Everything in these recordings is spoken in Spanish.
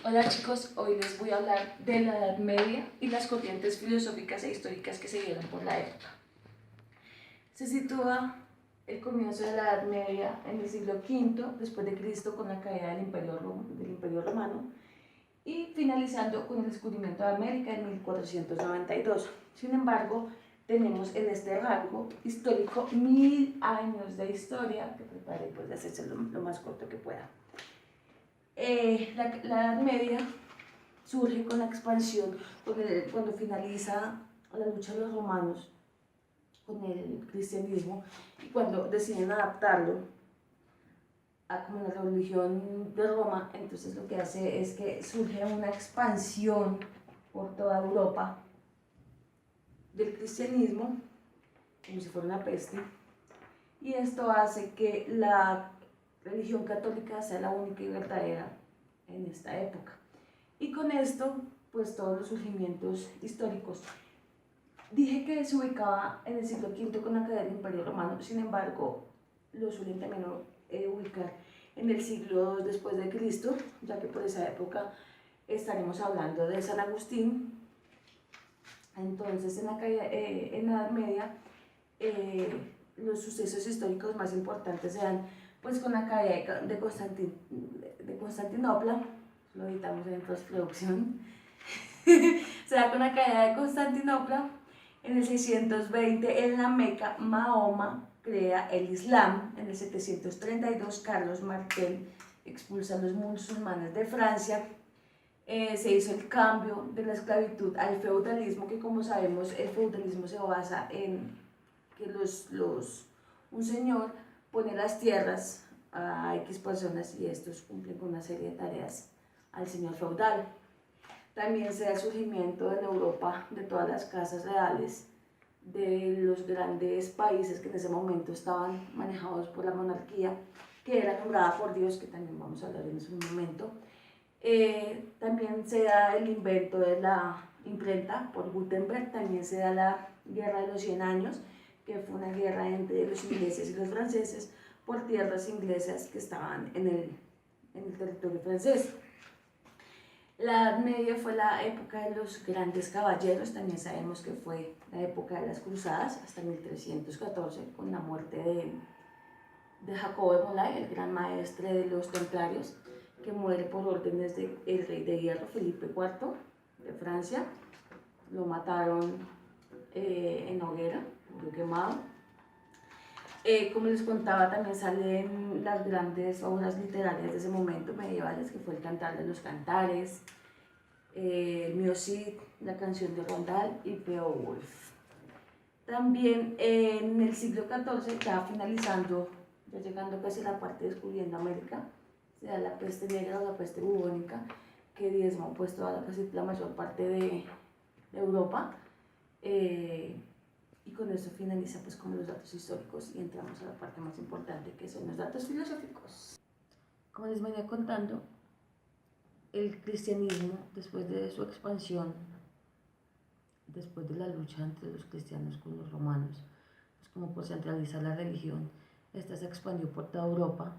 Hola chicos, hoy les voy a hablar de la Edad Media y las corrientes filosóficas e históricas que se dieron por la época. Se sitúa el comienzo de la Edad Media en el siglo V después de Cristo con la caída del Imperio Romano y finalizando con el descubrimiento de América en 1492. Sin embargo, tenemos en este rango histórico 1000 años de historia, que trataré pues, de hacerse lo más corto que pueda. La Edad Media surge con la expansión, cuando finaliza la lucha de los romanos con el cristianismo y cuando deciden adaptarlo a como la religión de Roma. Entonces lo que hace es que surge una expansión por toda Europa del cristianismo como si fuera una peste, y esto hace que la religión católica sea la única y verdadera en esta época. Y con esto, pues todos los surgimientos históricos. Dije que se ubicaba en el siglo V con la caída del Imperio Romano, sin embargo, lo suelen también ubicar en el siglo II después de Cristo, ya que por esa época estaremos hablando de San Agustín. Entonces, en la Edad Media, los sucesos históricos más importantes se dan pues con la caída de Constantinopla, lo editamos en postproducción, se da con la caída de Constantinopla. En el 620 en la Meca, Mahoma crea el Islam. En el 732 Carlos Martel expulsa a los musulmanes de Francia. Se hizo el cambio de la esclavitud al feudalismo, que como sabemos el feudalismo se basa en que un señor pone las tierras a X personas y estos cumplen con una serie de tareas al señor feudal. También se da el surgimiento en Europa de todas las casas reales de los grandes países que en ese momento estaban manejados por la monarquía, que era nombrada por Dios, que también vamos a hablar en ese momento. También se da el invento de la imprenta por Gutenberg. También se da la Guerra de los 100 años, que fue una guerra entre los ingleses y los franceses por tierras inglesas que estaban en el territorio francés. La Edad Media fue la época de los grandes caballeros. También sabemos que fue la época de las cruzadas hasta 1314 con la muerte de Jacobo de Molay, el gran maestre de los templarios, que muere por órdenes del rey de hierro Felipe IV de Francia. Lo mataron en hoguera, murió quemado. Como les contaba, también salen las grandes obras literarias de ese momento medievales, que fue el Cantar de los Cantares, Mio Cid, la canción de Rondal y Beowulf. También en el siglo XIV, ya finalizando, ya llegando casi a la parte descubriendo América, se da la peste negra o la peste bubónica, que diezmó pues casi la mayor parte de Europa. Y con eso finaliza pues como los datos históricos y entramos a la parte más importante, que son los datos filosóficos. Como les venía contando, el cristianismo, después de su expansión, después de la lucha entre los cristianos con los romanos, pues como por centralizar la religión, esta se expandió por toda Europa.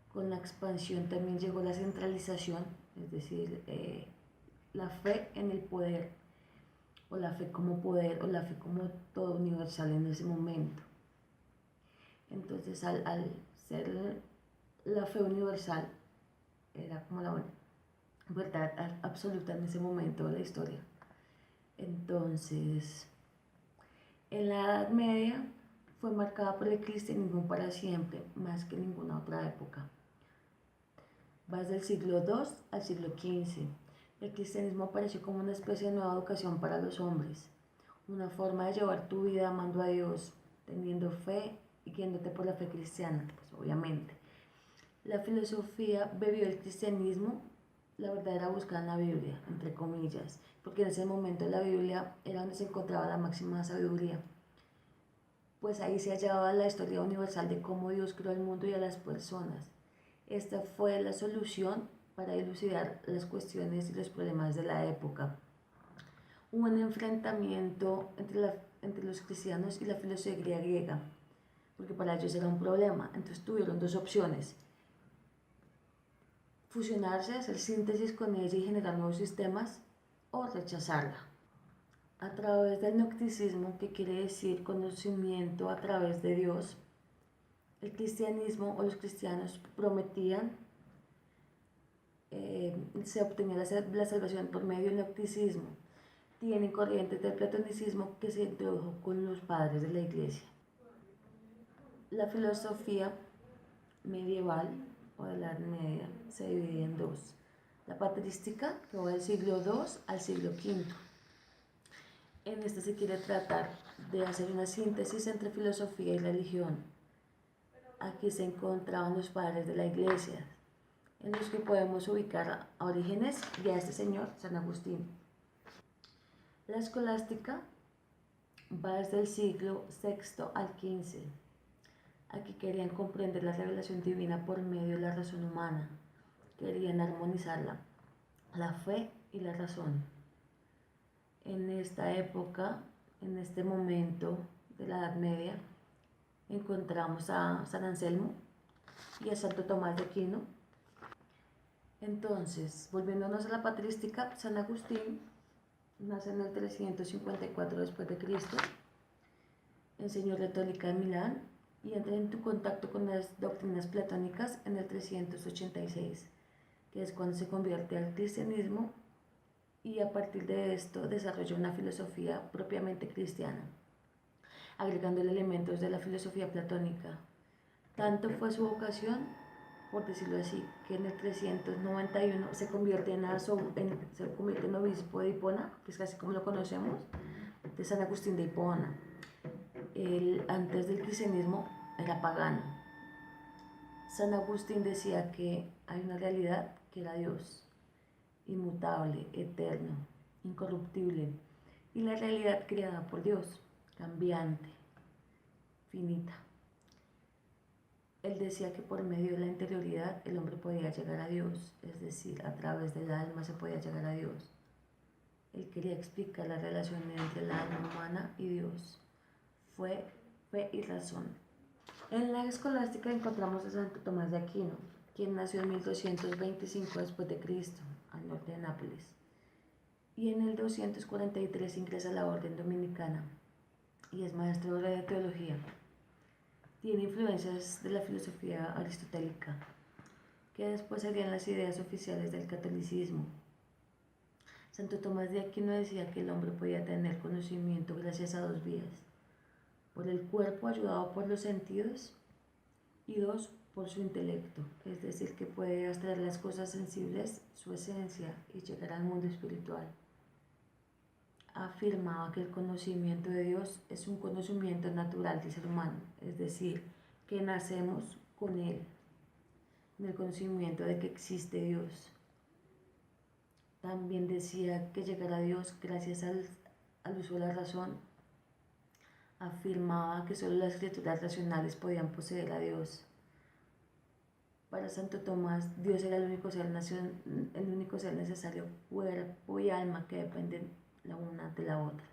Con la expansión también llegó la centralización, es decir, la fe en el poder, o la fe como poder, o la fe como todo universal en ese momento. Entonces, al ser la fe universal, era como la verdad absoluta en ese momento de la historia. Entonces, en la Edad Media fue marcada por el cristianismo para siempre, más que ninguna otra época. Va desde el siglo II al siglo XV. El cristianismo apareció como una especie de nueva educación para los hombres, una forma de llevar tu vida amando a Dios, teniendo fe y guiándote por la fe cristiana, pues obviamente. La filosofía bebió el cristianismo, la verdad era buscada en la Biblia, entre comillas, porque en ese momento la Biblia era donde se encontraba la máxima sabiduría. Pues ahí se hallaba la historia universal de cómo Dios creó el mundo y a las personas. Esta fue la solución para dilucidar las cuestiones y los problemas de la época. Hubo un enfrentamiento entre los cristianos y la filosofía griega, porque para ellos era un problema. Entonces tuvieron dos opciones: fusionarse, hacer síntesis con ella y generar nuevos sistemas, o rechazarla. A través del gnosticismo, que quiere decir conocimiento a través de Dios, el cristianismo o los cristianos prometían se obtenía la salvación por medio del gnosticismo. Tienen corrientes del platonicismo que se introdujo con los padres de la iglesia. La filosofía medieval o de la Edad Media se divide en dos: la patrística, que va del siglo II al siglo V. En esta se quiere tratar de hacer una síntesis entre filosofía y religión. Aquí se encontraban los padres de la iglesia, en los que podemos ubicar a Orígenes y a este señor, San Agustín. La escolástica va desde el siglo VI al XV. Aquí querían comprender la revelación divina por medio de la razón humana. Querían armonizarla, la fe y la razón. En esta época, en este momento de la Edad Media, encontramos a San Anselmo y a Santo Tomás de Aquino. Entonces, volviéndonos a la patrística, San Agustín nace en el 354 después de Cristo, enseñó retórica en Milán y entra en contacto con las doctrinas platónicas en el 386, que es cuando se convierte al cristianismo, y a partir de esto desarrolló una filosofía propiamente cristiana, agregando elementos de la filosofía platónica. Tanto fue su vocación, por decirlo así, que en el 391 se convierte en obispo de Hipona, que es casi como lo conocemos, de San Agustín de Hipona. Él, antes del cristianismo, era pagano. San Agustín decía que hay una realidad que era Dios, inmutable, eterno, incorruptible, y la realidad creada por Dios, cambiante, finita. Él decía que por medio de la interioridad el hombre podía llegar a Dios, es decir, a través del alma se podía llegar a Dios. Él quería explicar la relación entre el alma humana y Dios. Fue fe y razón. En la escolástica encontramos a Santo Tomás de Aquino, quien nació en 1225 después de Cristo, al norte de Nápoles, y en el 243 ingresa a la orden dominicana y es maestro de teología. Tiene influencias de la filosofía aristotélica, que después serían las ideas oficiales del catolicismo. Santo Tomás de Aquino decía que el hombre podía tener conocimiento gracias a dos vías: por el cuerpo ayudado por los sentidos, y dos, por su intelecto, es decir, que puede abstraer las cosas sensibles, su esencia, y llegar al mundo espiritual. Afirmaba que el conocimiento de Dios es un conocimiento natural del ser humano, es decir, que nacemos con Él, en el conocimiento de que existe Dios. También decía que llegar a Dios gracias al uso de la razón. Afirmaba que solo las criaturas racionales podían poseer a Dios. Para Santo Tomás, Dios era el único ser necesario, cuerpo y alma, que dependen la una de la otra.